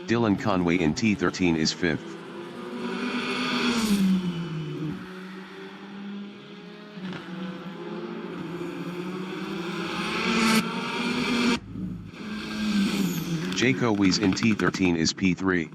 Dylan Conway in T13 is 5th. Jaco Weiss in T13 is P3.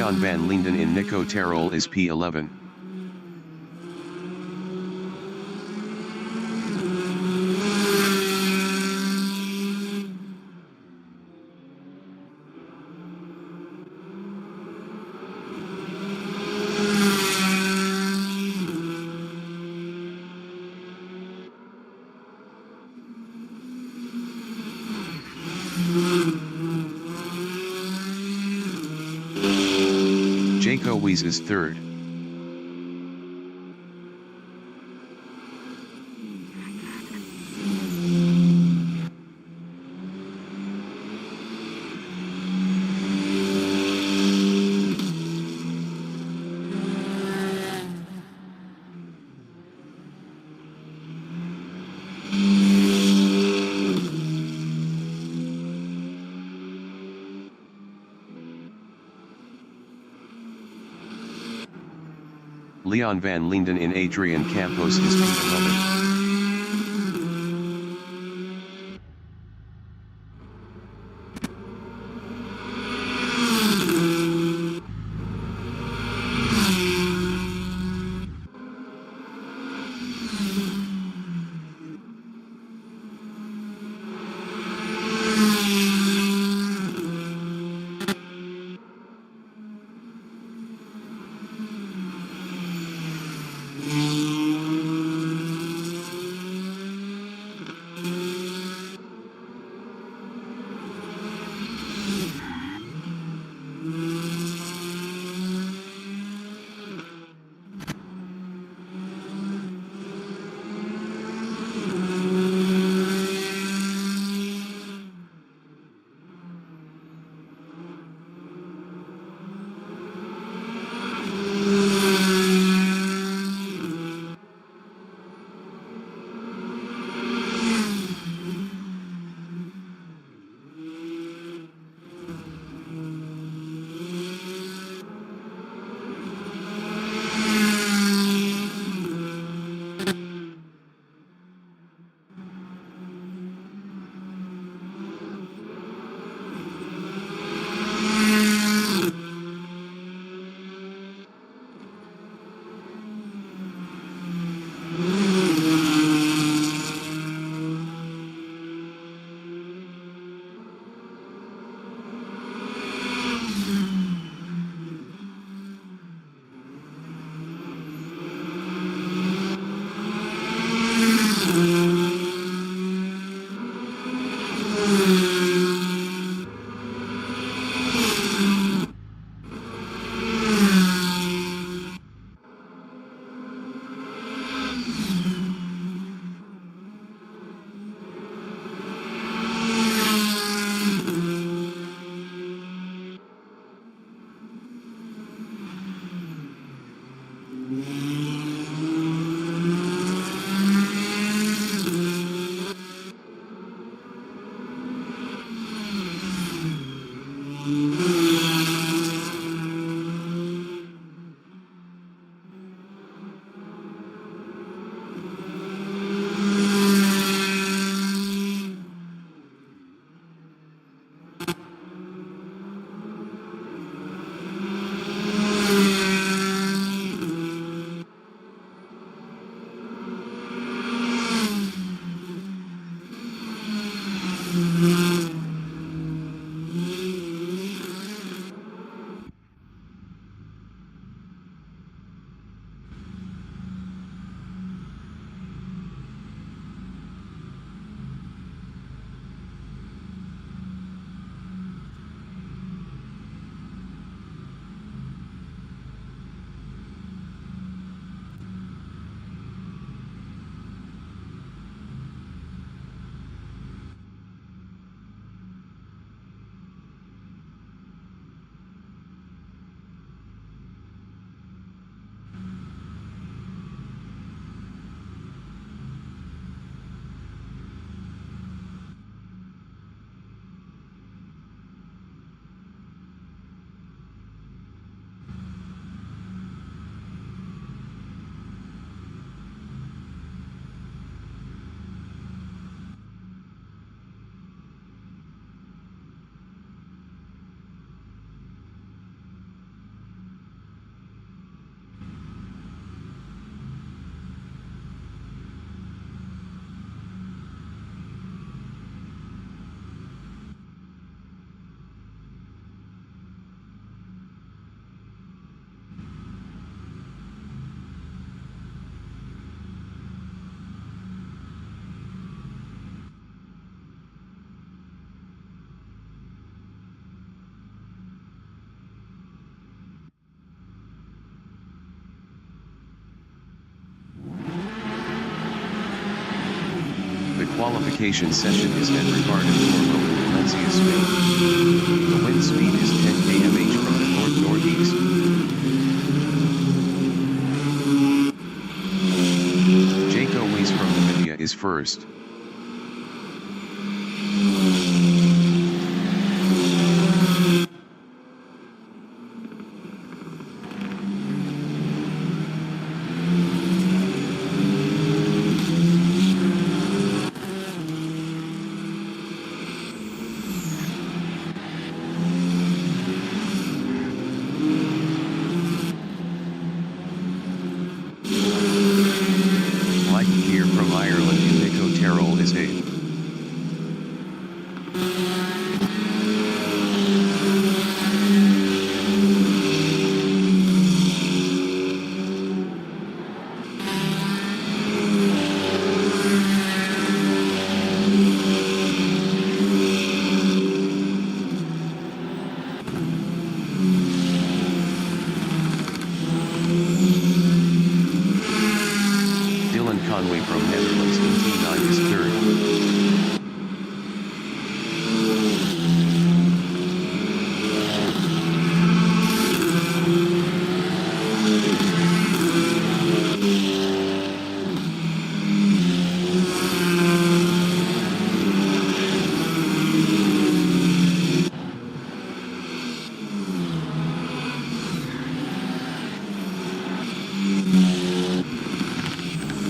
Leon van Linden in Nico Terol is P11. Jaco Weiss is 3rd. Leon van Linden in Adrian Campos is P11. The qualification session is at regarded Tormo in Valencia, Spain. The wind speed is 10 km/h from the north-northeast. Jaco Weiss from Namibia is first. Wtcr from Ireland in Wtcr is 8th. Conway from Netherlands in T9 is 3rd.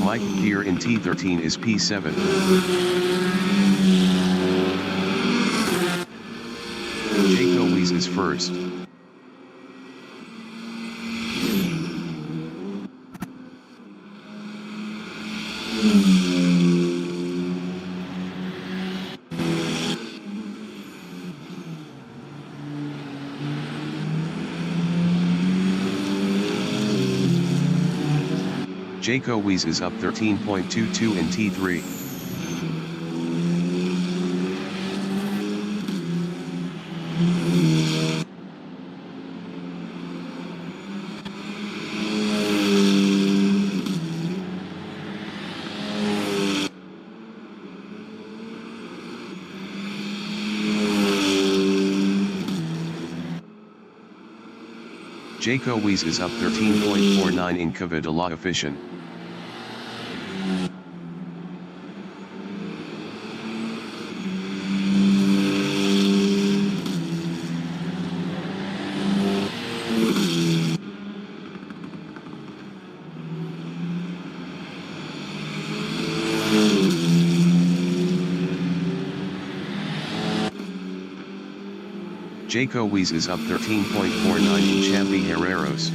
Wtcr in T13 is P7. Jaco Weiss is first. Jaco Weiss is up 13.22 in T3. Jaco Weiss is up 13.49 in Cava de la Efficient. Jaco Weiss is up 13.49 in Champi Herreros.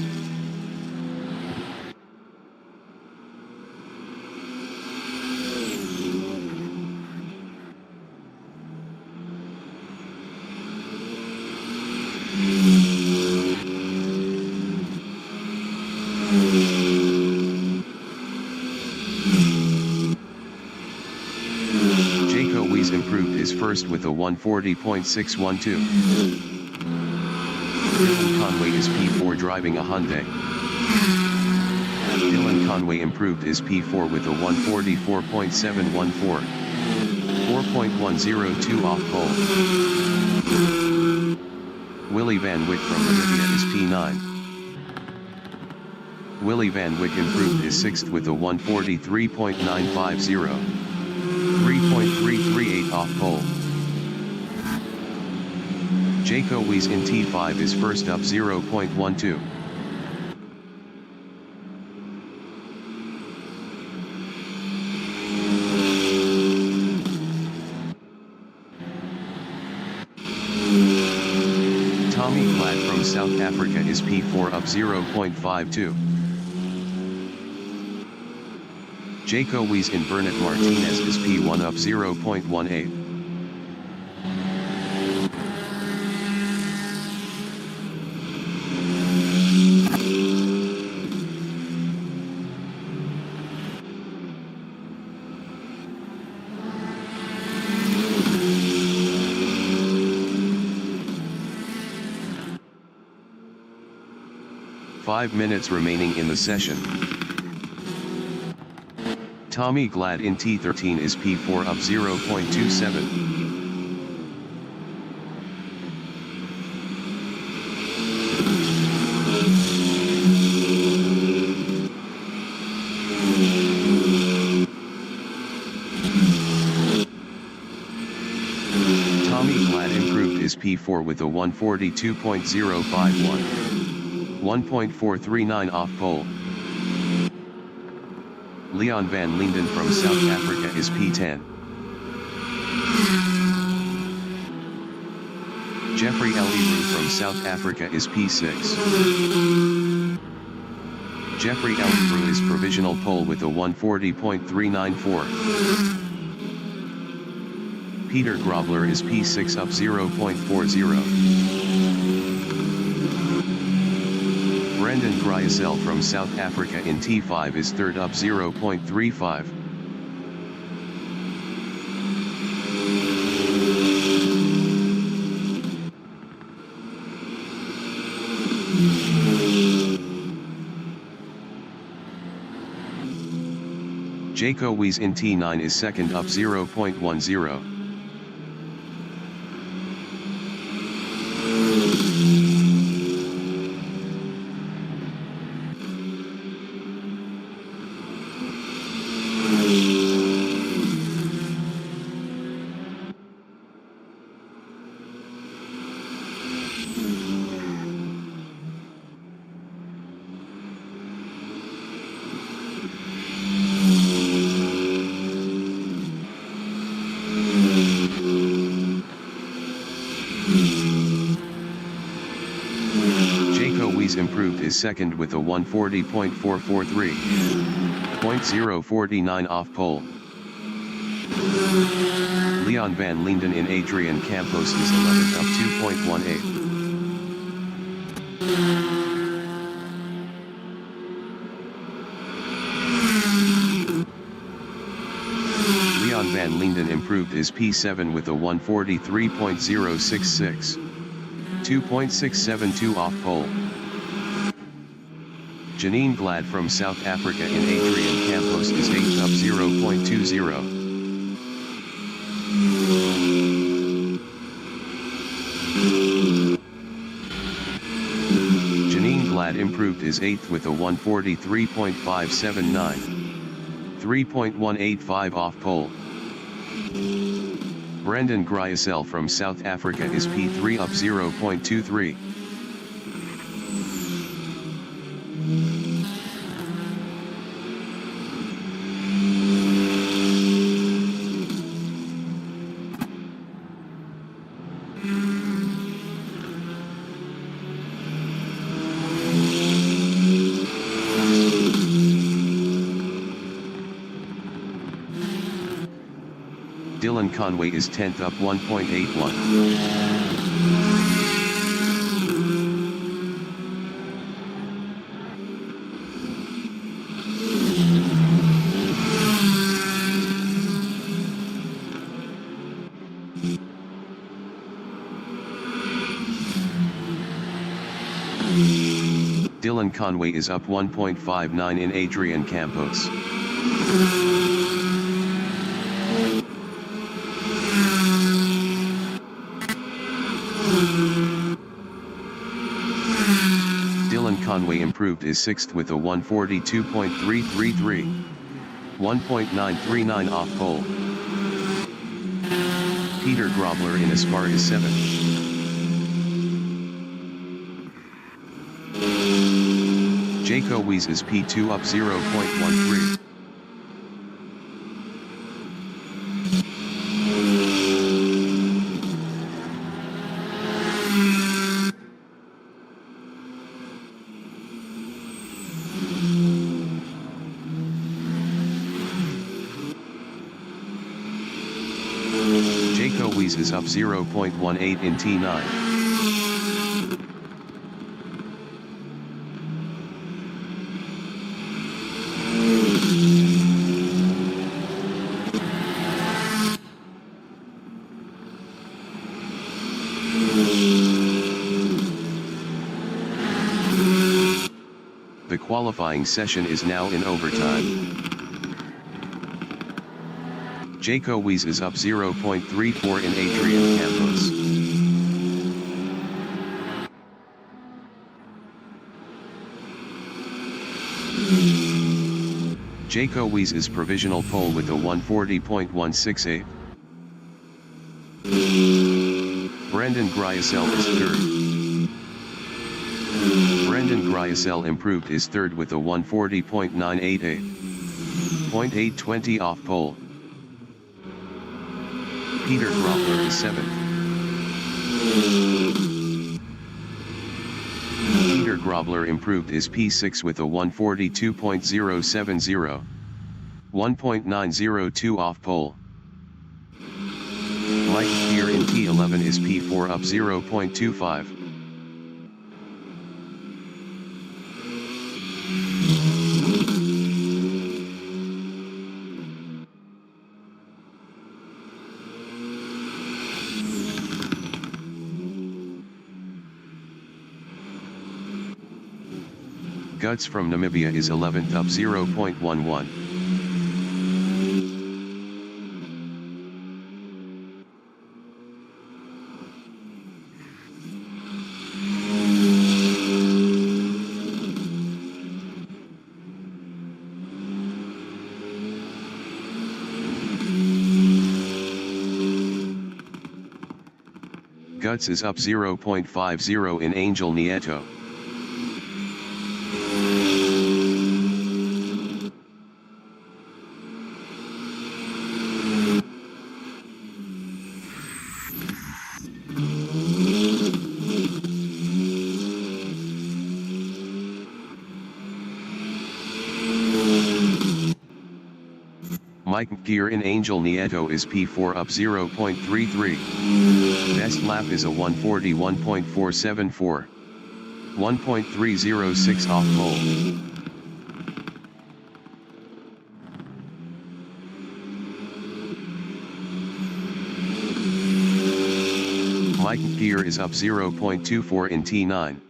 Jaco Weiss improved his first with a 140.612. Dylan Conway is P4 driving a Hyundai. Dylan Conway improved his P4 with a 144.714. 4.102 off pole. Willy Van Wyck from Namibia is P9. Willy Van Wyck improved his 6th with a 143.950. 3.338 off pole. Jaco Weiss in T5 is first up 0.12. Tommy Glad from South Africa is P4 up 0.52. Jaco Weiss in Bernat Martinez is P1 up 0.18. Five minutes remaining in the session. Tommy Glad in T13 is P4 up 0.27. Tommy Glad improved his P4 with a 142.051. 1.439 off pole. Leon van Linden from South Africa is P10. Jeffrey Eliru from South Africa is P6. Jeffrey Eliru is provisional pole with a 140.394. Peter Grobler is P6 up 0.40. Brendan Gryasel from South Africa in T5 is third up 0.35. Jaco Wies in T9 is second up 0.10. Improved his second with a 140.443. 0.049 off pole. Leon van Linden in Adrian Campos is 11th up 2.18. Leon van Linden improved his P7 with a 143.066. 2.672 off pole. Janine Glad from South Africa in Adrian Campos is 8th up 0.20. Janine Glad improved his 8th with a 143.579. 3.185 off pole. Brendan Gryasel from South Africa is P3 up 0.23. Dylan Conway is 10th up 1.81. Dylan Conway is up 1.59 in Adrian Campos. Dylan Conway improved his 6th with a 142.333. 1.939 off pole. Peter Grobler in Aspar is 7th. Jaco Wies is P2 up 0.13. Jaco Wies is up 0.18 in T9. The qualifying session is now in overtime. Jaco Wies is up 0.34 in Adrian Campos. Jaco Wies is provisional pole with a 140.168. Brendan Gryasel is third. Brendan Gryasel improved is third with a 140.988. 0.820 off pole. Peter Grobler is seventh. Peter Grobler improved is P6 with a 142.070. 1.902 off pole. Mike Gear in T11 is P4 up 0.25. Guts from Namibia is 11th up 0.11. Guts is up 0.50 in Angel Nieto. Mike Gear in Angel Nieto is P4 up 0.33. Best lap is a 141.474. 1.306 off pole. Mike Gear is up 0.24 in T9.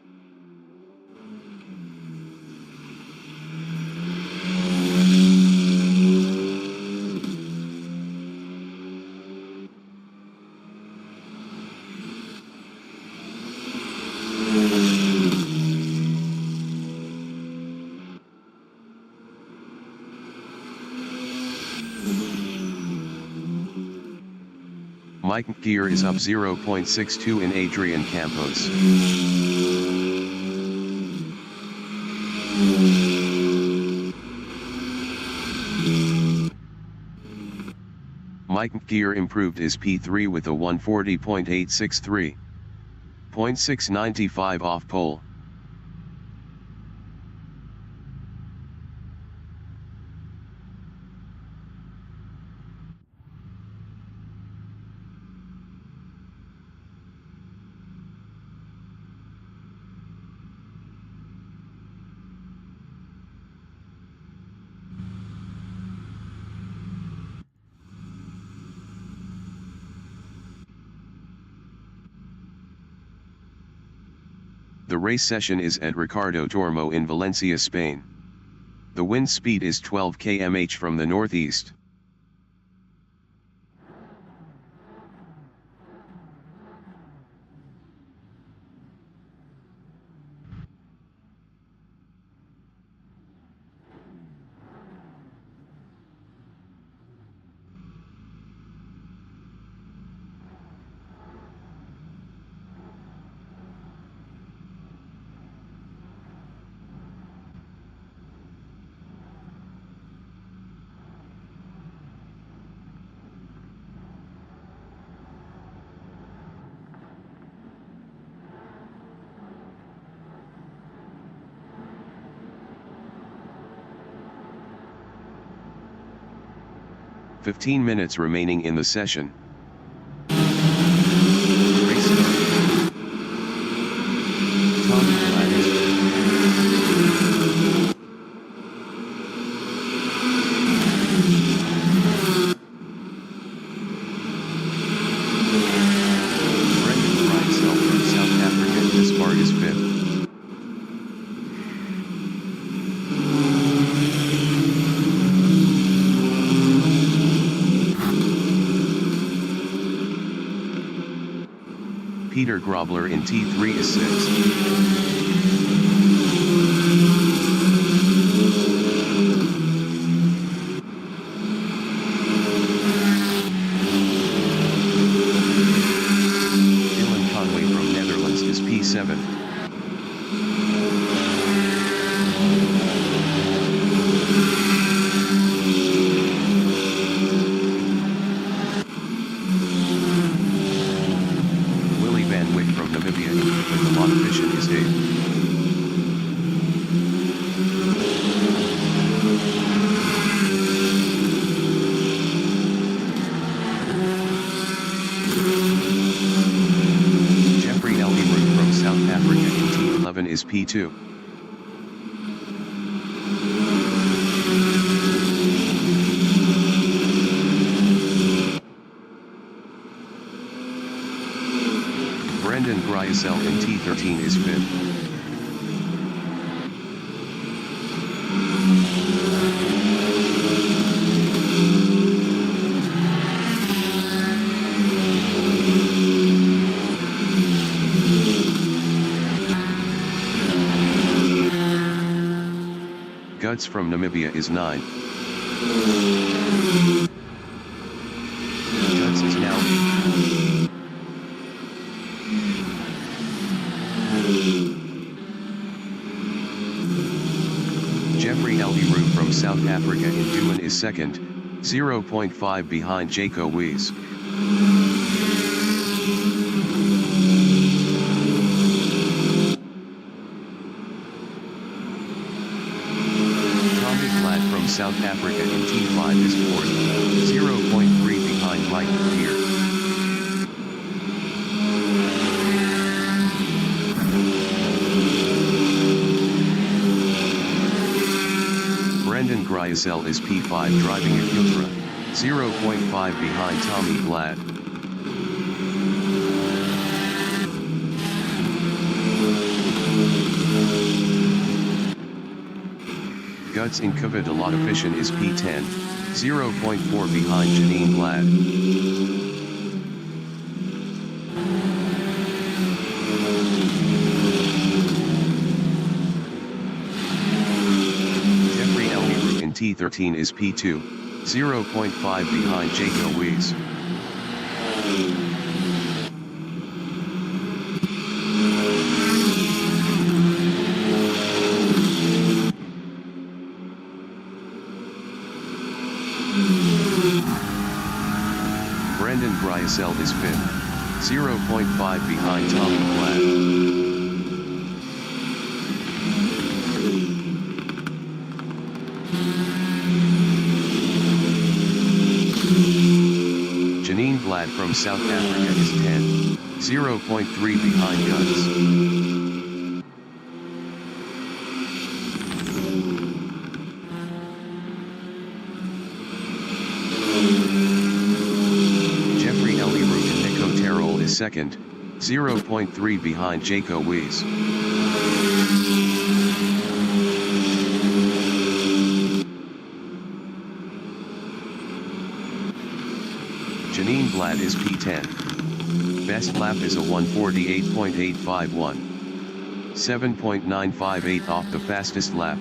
Mike Gear is up 0.62 in Adrian Campos. Mike Gear improved is P3 with a 140.863. 0.695 off pole. The race session is at Ricardo Tormo in Valencia, Spain. The wind speed is 12 km/h from the northeast. "15 minutes remaining in the session. Race start. Tommy Gladys. Brendan Gryasel from South Africa. This part is fifth. Peter Grobler in T3 is 6th. P7. Willie Van Wyck from Namibia with the lot efficient is 8th. South Africa in T11 is P2. Brendan Griesel in T13 is 5th. Guts from Namibia is 9th. Guts is now 8th. Jeffrey Elderoux from South Africa in Duan is 2nd, 0.5 behind Jaco Wies. From South Africa in T5 is 4th, 0.3 behind Mike Deere. Brendan Griesel is P5 driving a Wtcr, 0.5 behind Tommy Glad. Guts in Kvad a lot efficient is P10, 0.4 behind Janine Glad. Jeffrey Elderoux in T13 is P2, 0.5 behind Jaco Wies. Brendan Griesel is 5th, 0.5 behind Tommy Glad. Janine Glad from South Africa is 10th, 0.3 behind Guts. Is 2nd, 0.3 behind Jaco Wies. Janine Glad is P10. Best lap is a 1:48.851. 7.958 off the fastest lap.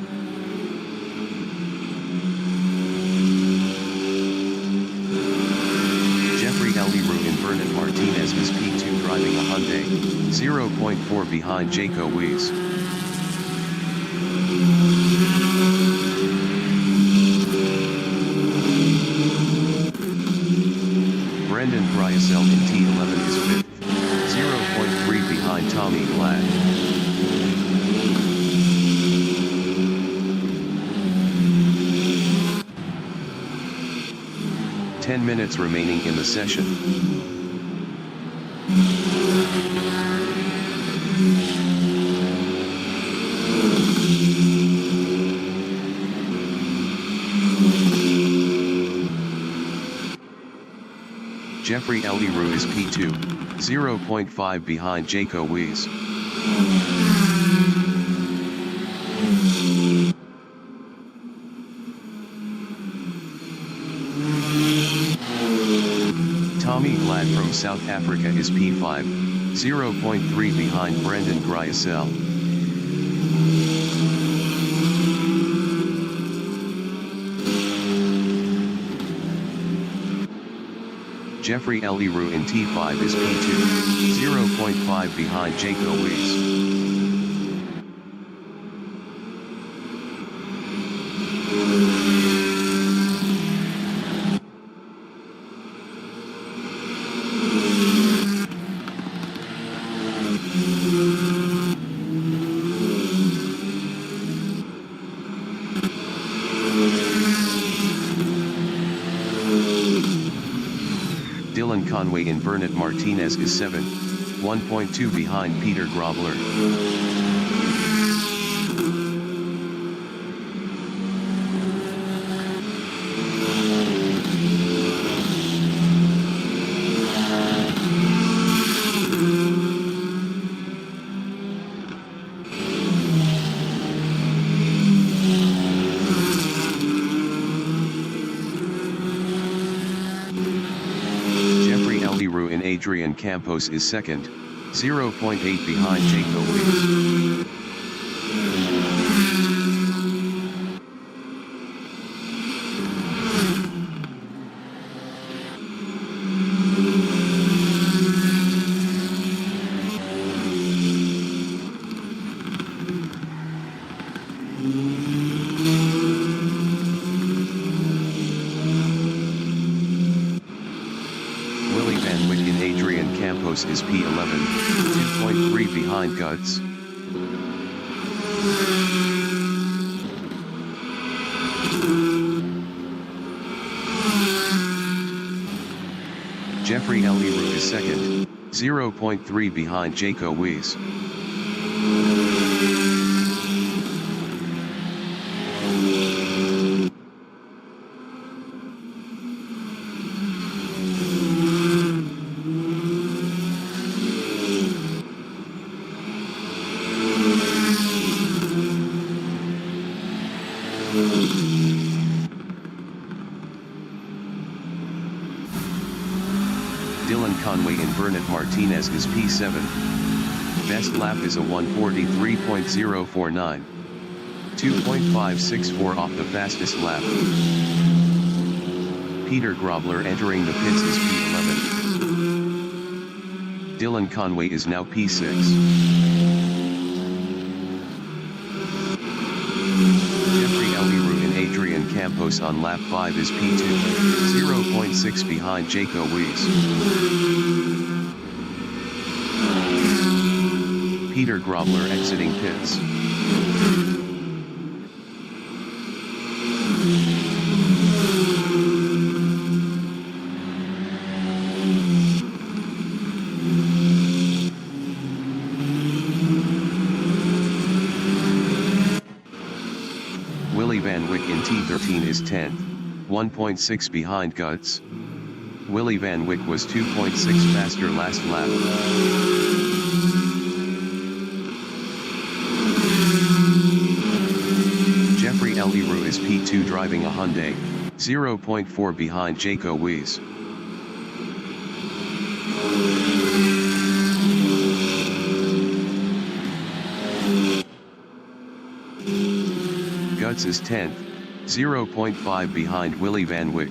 Elderoux in Bernard Martinez is P2 driving a Hyundai, 0.4 behind Jaco Wies. Brendan Griesel in T11 is 5th, 0.3 behind Tommy Glad. Ten minutes remaining in the session. Jeffrey Elderoux is P2, 0.5 behind Jaco Wies. Tommy Glad from South Africa is P5, 0.3 behind Brendan Gryasel. Jeffrey Eliru in T5 is P2, 0.5 behind Jaco Weiss. Dylan Conway in Bernard Martinez is 7, 1.2 behind Peter Grobler. In Adrian Campos is second, 0.8 behind Jaco Weiss. Adrian Campos is P11, 2.3 behind Guts. Jeffrey Eliru is second, 0.3 behind Jaco Weiss. Dylan Conway in Bernard Martinez is P7. Best lap is a 1:43.049. 2.564 off the fastest lap. Peter Grobler entering the pits is P11. Dylan Conway is now P6. Adrian Campos on lap 5 is P2, 0.6 behind Jaco Weiss. Peter Grobler exiting pits. Van Wyck in T13 is 10th, 1.6 behind Guts. Willie Van Wyck was 2.6 faster last lap. Jeffrey Eliru is P2 driving a Hyundai, 0.4 behind Jaco Weiss. Guts is 10th, 0.5 behind Willie Van Wyck.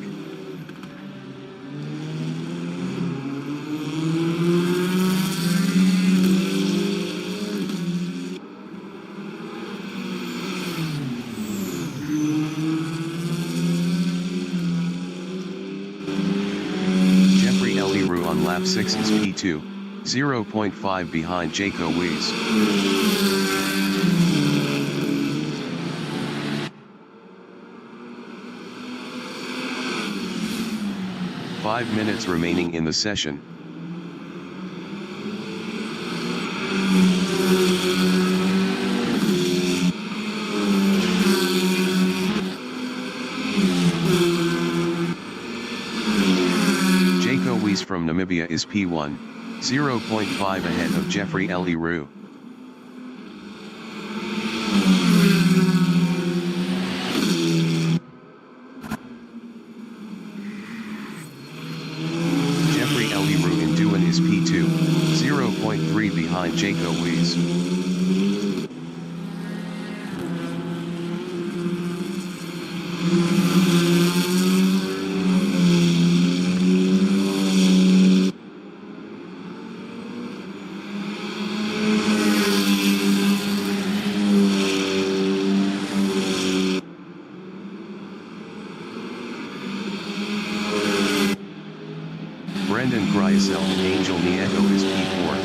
Jeffrey Eliru on lap 6 is P2, 0.5 behind Jaco Weiss. 5 minutes remaining in the session. Jaco Weiss from Namibia is P1, 0.5 ahead of Jeffrey Eliru. Is P2, 0.5 0.3 behind Jaco Weiss. Brendan Griesel and Angel Nieto is P4,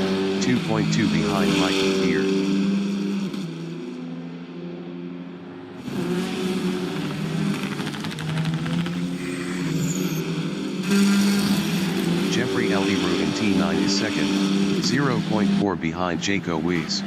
2.2 behind Michael Beer. Jeffrey Eliru in T9 is second, 0.4 behind Jaco Weiss.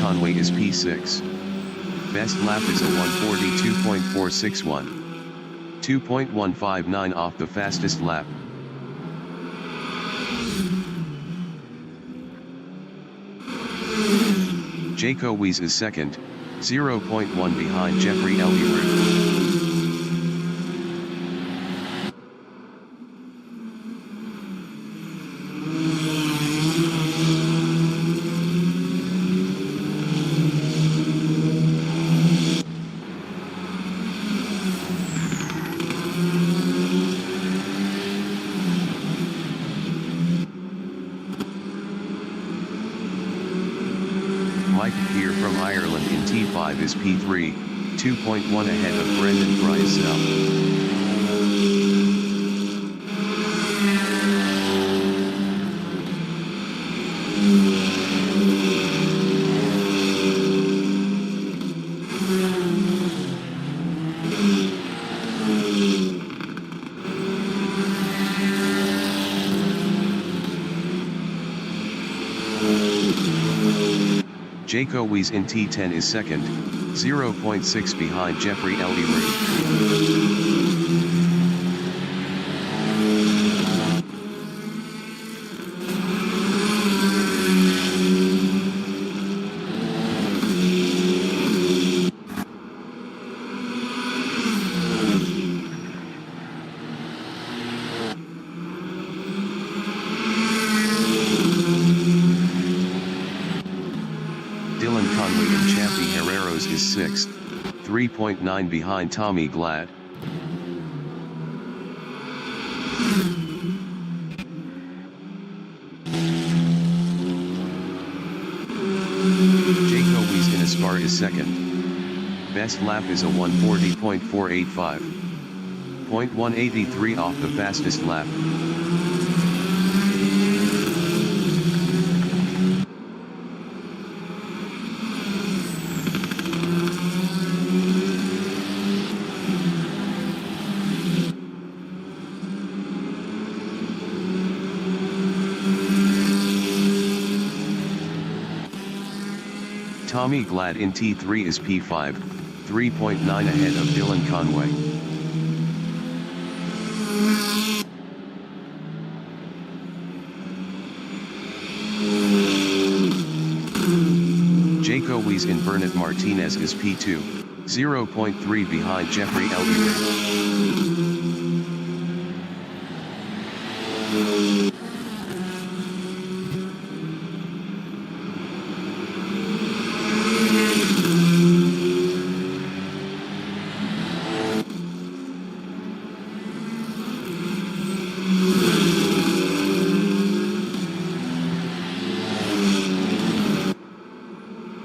Conway is P6. Best lap is a 1:42.461. 2.159 off the fastest lap. Jaco Weiss is second, 0.1 behind Jeffrey Eliru. Mike Beer from Ireland in T5 is P3, 2.1 ahead of Brendan Griesel. Jaco Weiss in T10 is second, 0.6 behind Jeffrey Eliru. Conway in Chappie Herreros is sixth, 3.9 behind Tommy Glad. Jaco Weiss in Aspar is second. Best lap is a 1:40.485. 0.183 off the fastest lap. Tommy Glad in T3 is P5, 3.9 ahead of Dylan Conway. Jaco Weiss in Bernat Martinez is P2, 0.3 behind Jeffrey Eliru.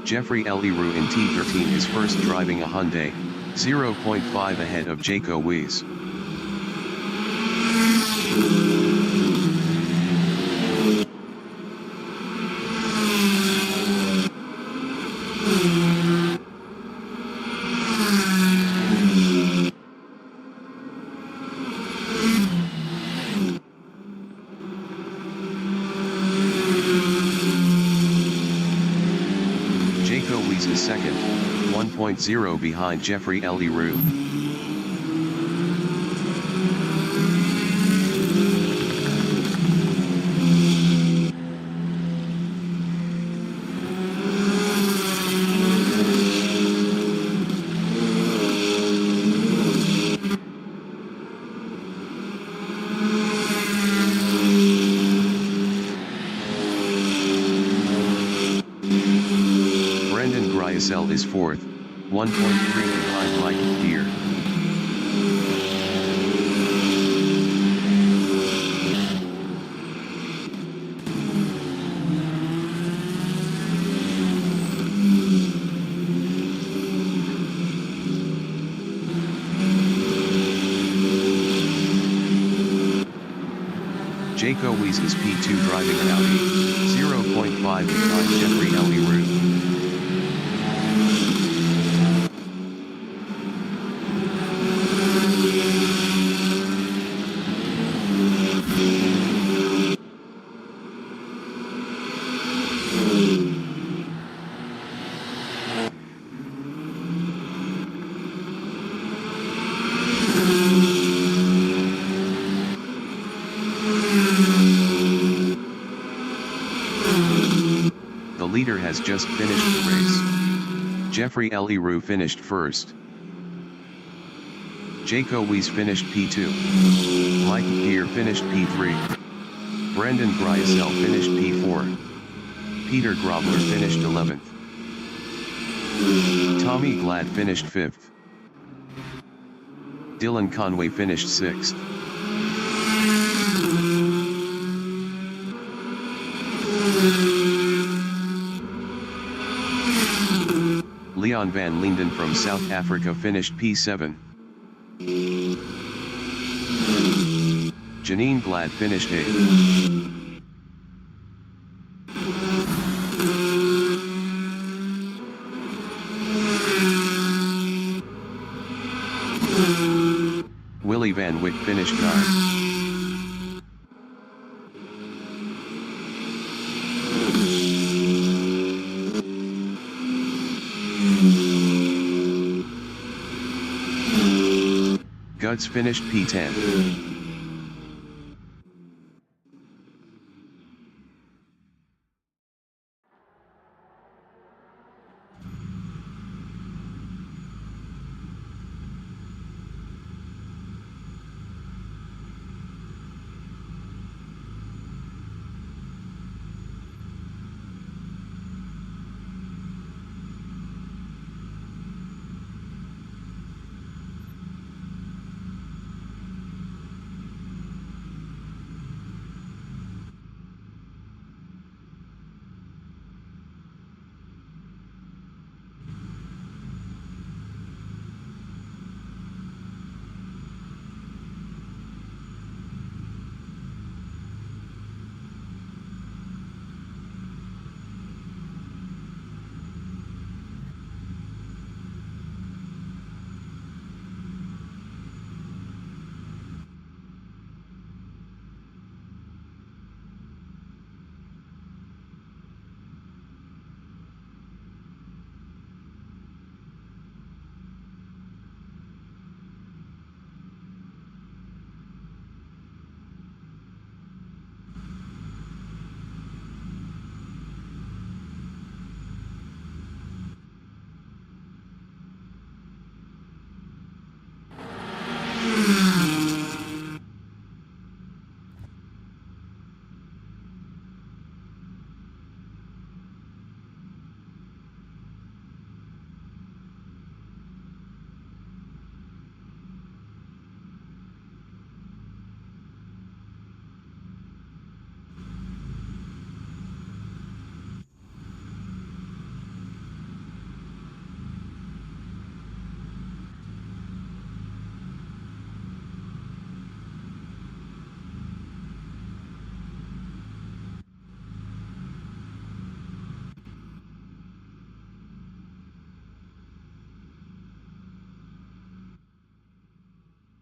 Jeffrey Eliru in T13 is first driving a Hyundai, 0.5 ahead of Jaco Weiss. Jaco Weiss is second, 1.0 behind Jeffrey Leroux. Griesel is fourth, 1.3 behind Mike Deere. Jaco Weiss is P2 driving an Audi, 0.5 behind Jeffrey Leroux. The leader has just finished the race. Jeffrey Leroux finished first. Jaco Weiss finished P2. Mike Deere finished P3. Brendan Griesel finished P4. Peter Grobler finished 11th. Tommy Glad finished 5th. Dylan Conway finished 6th. Leon van Linden from South Africa finished P7. Janine Glad finished 8th. Willie Van Wyck finished 9th. Guts finished P10.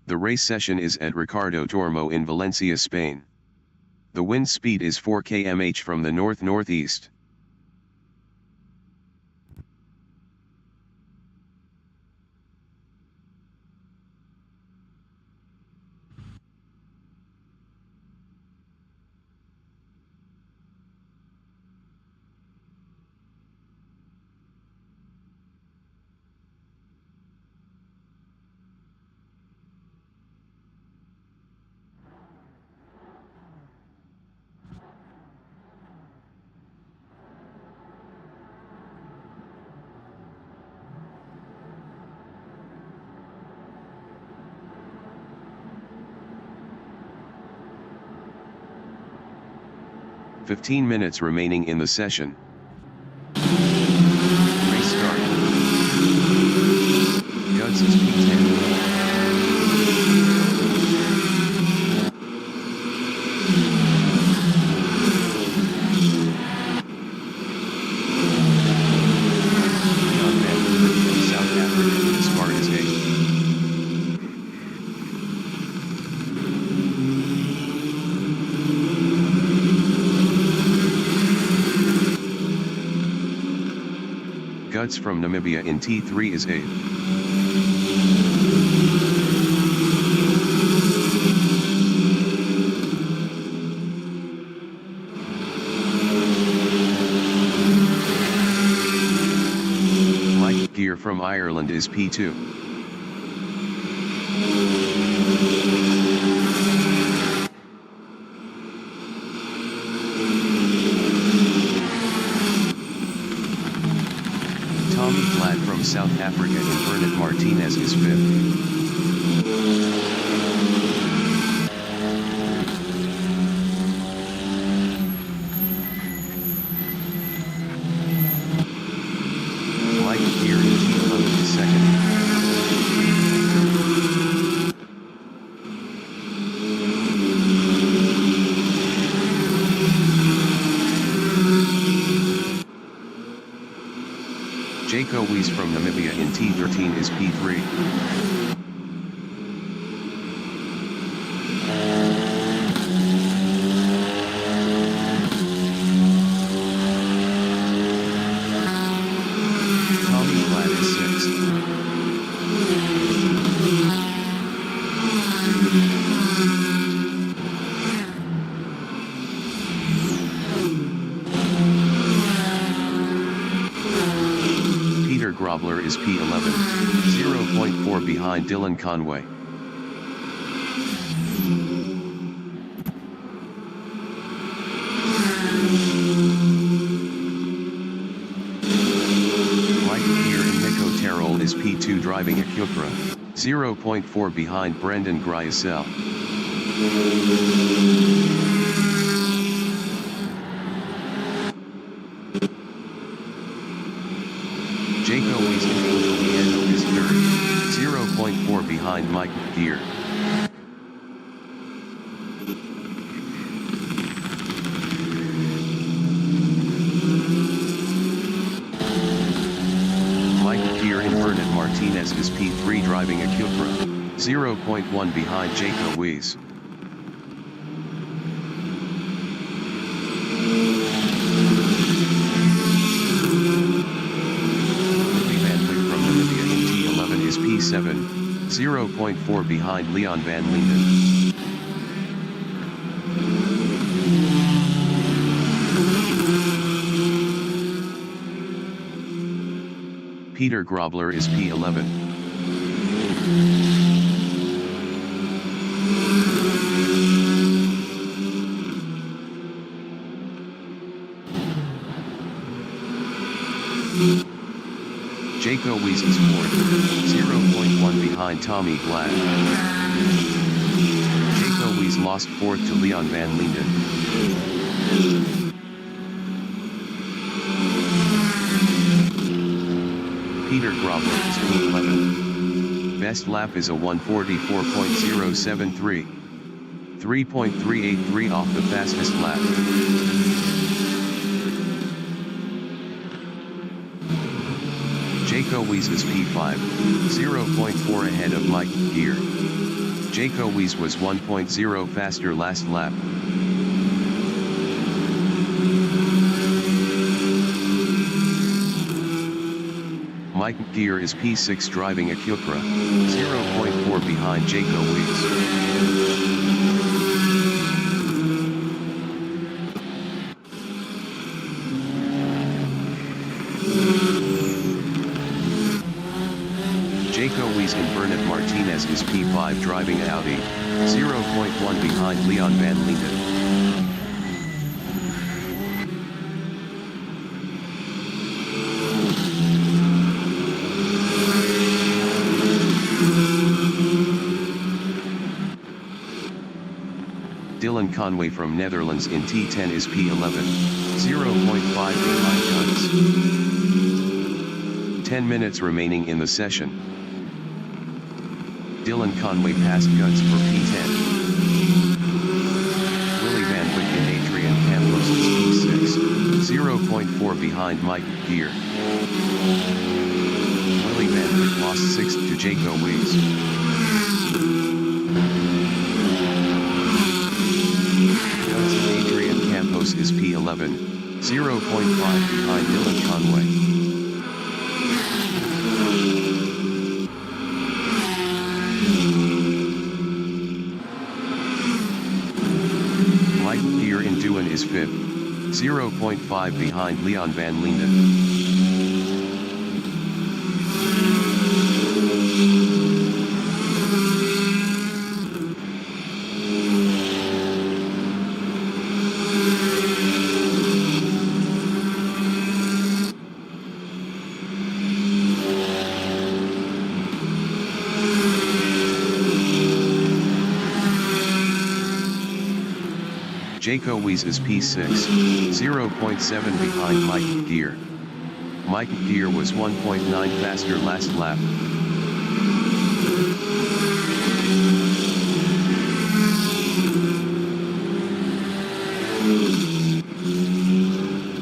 The race session is at Ricardo Tormo in Valencia, Spain. The wind speed is 4 km/h from the north-northeast. 15 minutes remaining in the session. Race start. Guts is P10. Guts from Namibia in T3 is 8th. Wtcr from Ireland is P2. Tommy Flat from South Africa and Bernard Martinez is 5th. Wtcr in T11 is 2nd. Jaco Wies from Namibia in T13 is P3. Tommy Flat is 6th. Peter Grobler is P11, 0.4 behind Dylan Conway. Wtcr and Nico Terrell is P2 driving a Wtcr, 0.4 behind Brendan Griesel. Jaco Wies in Oviedo is 3rd, 0.4 behind Wtcr. Wtcr and Bernard Martinez is P3 driving a Wtcr, 0.1 behind Jaco Wies. P7, 0.4 behind Leon van Linden. Peter Grobler is P11. Jaco Wies is 4th, 0.1 behind Tommy Flat. Jaco Wies lost 4th to Leon van Linden. Peter Grobler is P11. Best lap is a 1:44.073. 3.383 off the fastest lap. Jaco Wies is P5, 0.4 ahead of Wtcr. Jaco Wies was 1.0 faster last lap. Wtcr is P6 driving a Wtcr, 0.4 behind Jaco Wies. Jaco Wies and Bernard Martinez is P5 driving Audi, 0.1 behind Leon van Linden. Dylan Dylan Conway from Netherlands in T10 is P11, 0.5 behind Guns. 10 minutes remaining in the session. Dylan Conway passed Guns for P10. Willie Van Wyck and Adrian Campos is P6, 0.4 behind Mike Gear. Willie Van Wyck lost 6th to Jaco Weiss. Guns and Adrian Campos is P11, 0.5 behind Dylan Conway. Mike Gear in Duin is 5th, 0.5 behind Leon van Linden. Jaco Weiss is P6, 0.7 behind Mike Gear. Mike Gear was 1.9 faster last lap.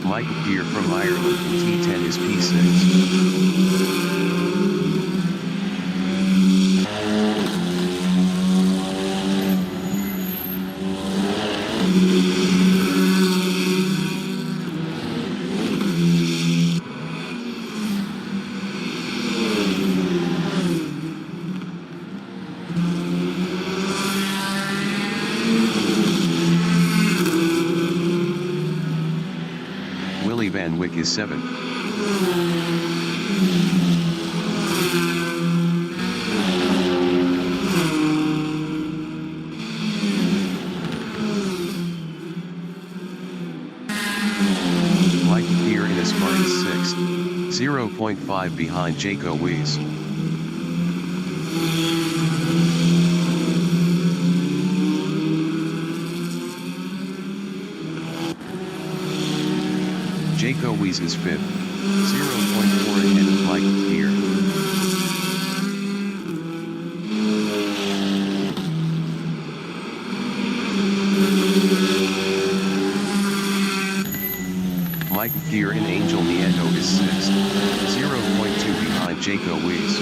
Mike Gear from Ireland in T10 is P6. Willie Van Wyck is 7th. Mike Gear in Aspar is 6th, 0.5 behind Jaco Weiss. Jaco Weiss is 5th, 0.4 ahead of Mike Gear. Mike Gear in Angel Nieto is 6th, 0.2 behind Jaco Weiss.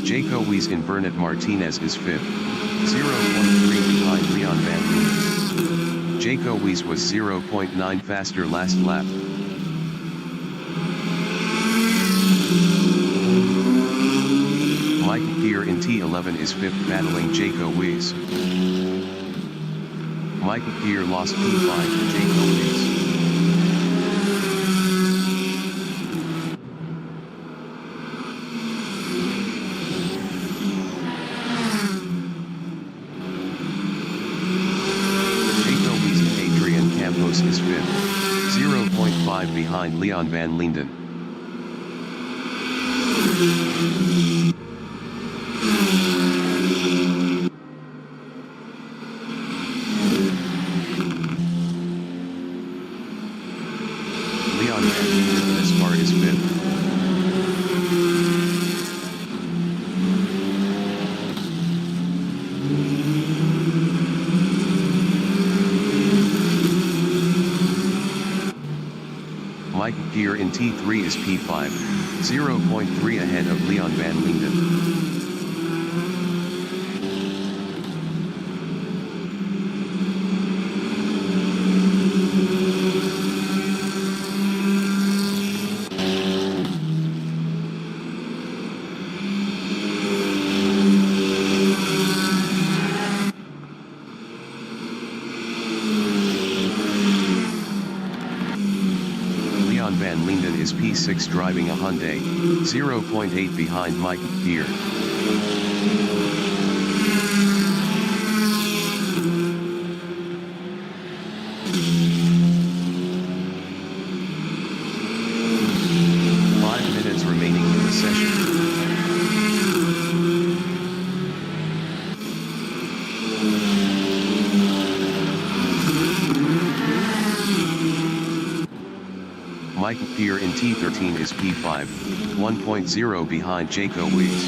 Jaco Weiss in Bernat Martinez is 5th, 0.3 behind Leon van Linden. Jaco Weiss was 0.9 faster last lap. Mike Gear in T11 is 5th battling Jaco Weiss. Mike Gear lost P5 to Jaco Weiss. Is 5th, 0.5 behind Leon van Linden. Leon van Linden in Aspar is 5th. Mike Gear in T3 is P5, 0.3 ahead of Leon van Linden. Van Linden is P6 driving a Hyundai, 0.8 behind Mike Gear. Mike Peer in T13 is P5, 1.0 behind Jaco Weiss.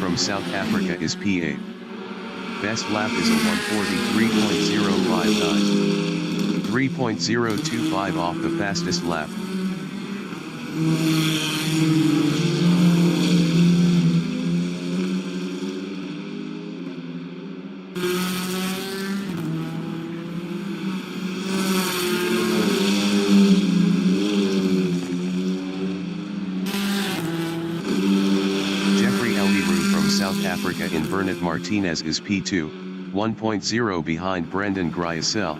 From South Africa is P8. Best lap is a 143.059. 3.025 off the fastest lap. South Africa in Bernard Martinez is P2, 1.0 behind Brendan Griesel.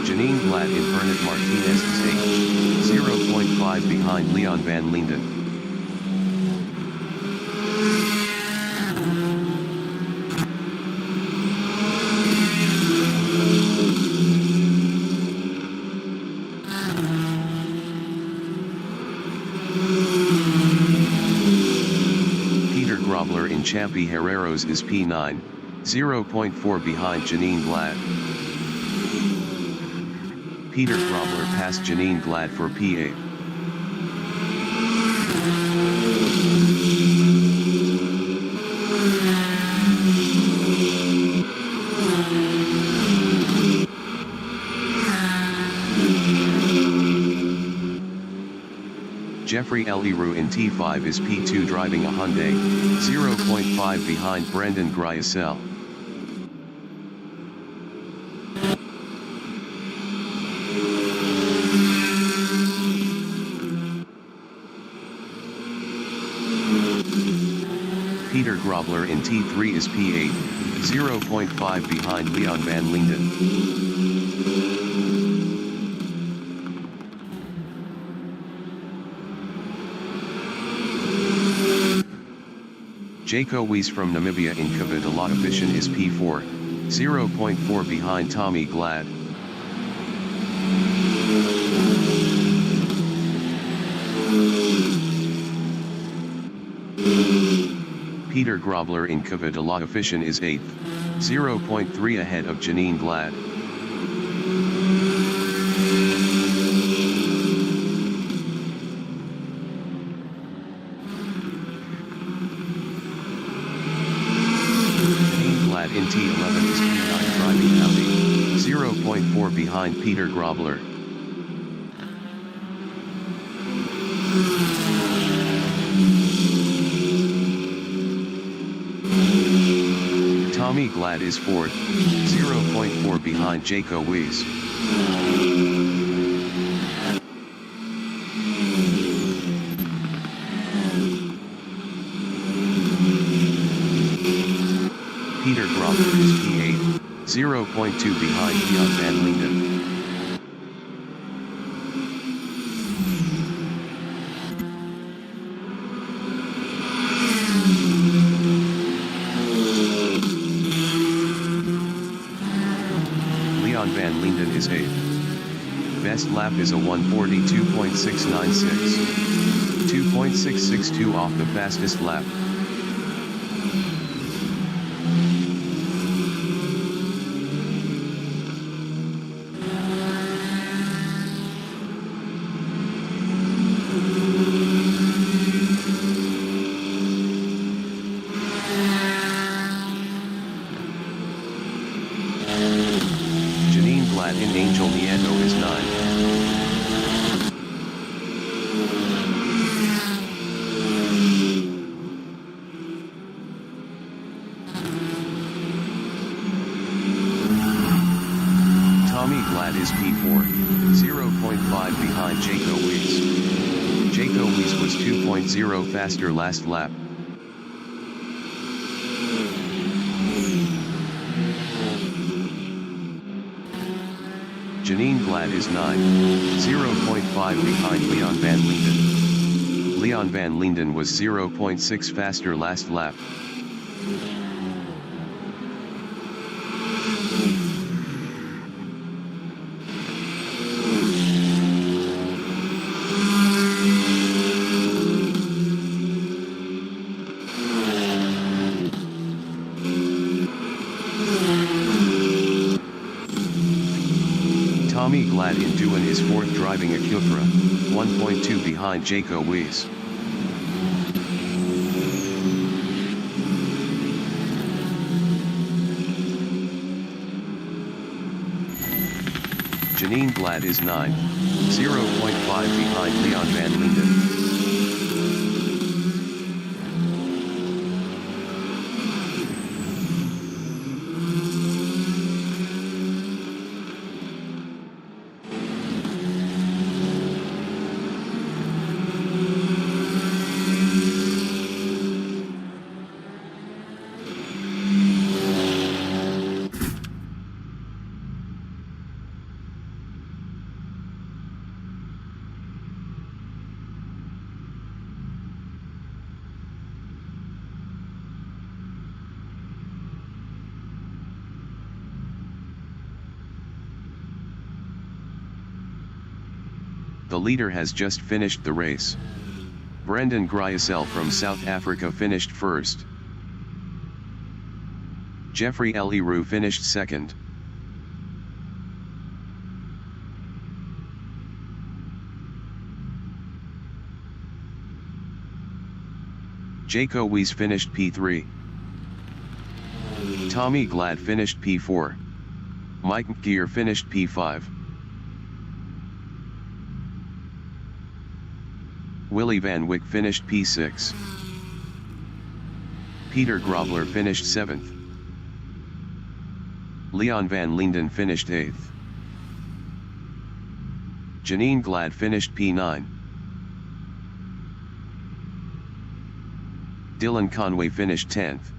Janine Blatt in Bernard Martinez is 8, 0.5 behind Leon van Linden. In Champy Herreros is P9, 0.4 behind Janine Glad. Peter Grobler passed Janine Glad for P8. Jeffrey Eliru in T5 is P2 driving a Hyundai, 0.5 behind Brendan Griesel. Peter Grobler in T3 is P8, 0.5 behind Leon van Linden. Jaco Weiss from Namibia in Kavitala Vision is P4, 0.4 behind Tommy Glad. Peter Grobler in Kavitala Vision is 8th, 0.3 ahead of Janine Glad. In T11 is P9 driving Audi, 0.4 behind Peter Grobler. Tommy Glad is 4th, 0.4 behind Jaco Weiss. Peter Grobler is P8, 0.2 behind Leon van Linden. Leon van Linden is 8th. Best lap is a 142.696. 2.662 off the fastest lap. In Angel Nieto is 9. Tommy Glad is P4, 0.5 behind Jaco Weiss. Jaco Weiss was 2.0 faster last lap. Janine Glad is 0.5 behind Leon van Linden. Leon van Linden was 0.6 faster last lap. Tommy Glad in Duan is fourth driving a Wtcr, 1.2 behind Jaco Weiss. Janine Glad is 0.5 behind Leon van Linden. The leader has just finished the race. Brendan Gryasel from South Africa finished first. Jeffrey Eliru finished second. Jaco Weiss finished P3. Tommy Glad finished P4. Mike Wtcr finished P5. Willy van Wyk finished P6. Peter Grobler finished 7th. Leon van Linden finished 8th. Janine Glad finished P9. Dylan Conway finished 10th.